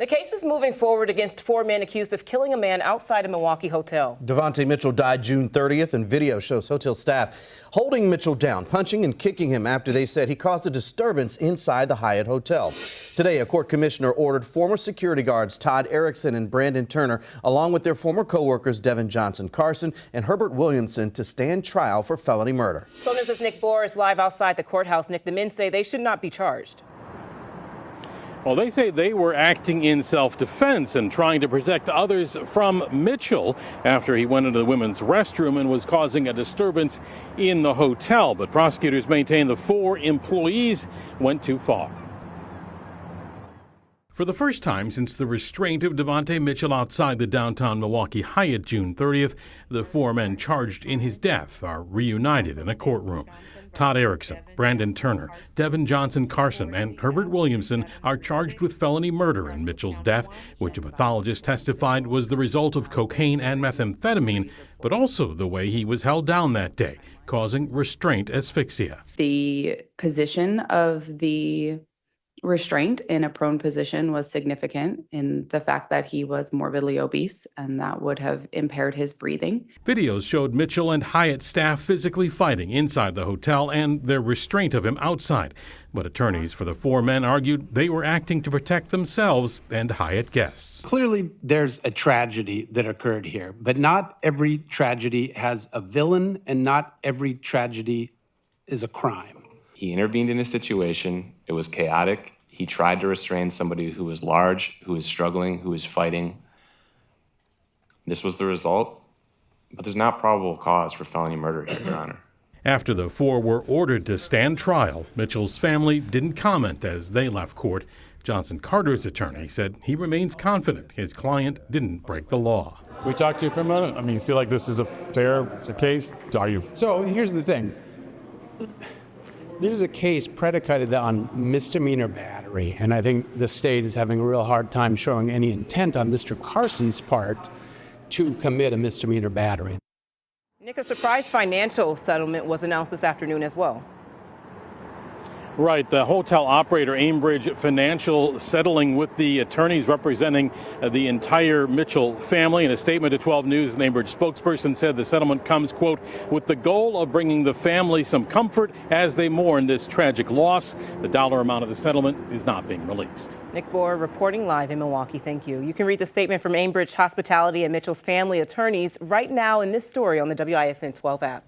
The case is moving forward against 4 men accused of killing a man outside a Milwaukee hotel. Devontae Mitchell died June 30th, and video shows hotel staff holding Mitchell down, punching and kicking him after they said he caused a disturbance inside the Hyatt Hotel. Today, a court commissioner ordered former security guards Todd Erickson and Brandon Turner, along with their former co-workers Devin Johnson Carson and Herbert Williamson, to stand trial for felony murder. 12 News' Nick Bohr is live outside the courthouse. Nick, the men say they should not be charged. Well, they say they were acting in self-defense and trying to protect others from Mitchell after he went into the women's restroom and was causing a disturbance in the hotel. But prosecutors maintain the 4 employees went too far. For the first time since the restraint of Devontae Mitchell outside the downtown Milwaukee Hyatt June 30th, the 4 men charged in his death are reunited in a courtroom. Todd Erickson, Brandon Turner, Devin Johnson Carson, and Herbert Williamson are charged with felony murder in Mitchell's death, which a pathologist testified was the result of cocaine and methamphetamine, but also the way he was held down that day, causing restraint asphyxia. The position of the restraint in a prone position was significant in the fact that he was morbidly obese, and that would have impaired his breathing. Videos showed Mitchell and Hyatt staff physically fighting inside the hotel and their restraint of him outside. But attorneys for the 4 men argued they were acting to protect themselves and Hyatt guests. Clearly, there's a tragedy that occurred here, but not every tragedy has a villain, and not every tragedy is a crime. He intervened in a situation. It was chaotic. He tried to restrain somebody who was large, who was struggling, who was fighting. This was the result, but there's not probable cause for felony murder here, Your Honor. After the 4 were ordered to stand trial, Mitchell's family didn't comment as they left court. Johnson Carter's attorney said he remains confident his client didn't break the law. We talked to you for a minute. I mean, you feel like this is a fair case? Are you? So here's the thing. This is a case predicated on misdemeanor battery, and I think the state is having a real hard time showing any intent on Mr. Carson's part to commit a misdemeanor battery. Nick, a surprise financial settlement was announced this afternoon as well. Right. The hotel operator, Aimbridge Financial, settling with the attorneys representing the entire Mitchell family. In a statement to 12 News, an Aimbridge spokesperson said the settlement comes, quote, with the goal of bringing the family some comfort as they mourn this tragic loss. The dollar amount of the settlement is not being released. Nick Bohr reporting live in Milwaukee. Thank you. You can read the statement from Aimbridge Hospitality and Mitchell's family attorneys right now in this story on the WISN 12 app.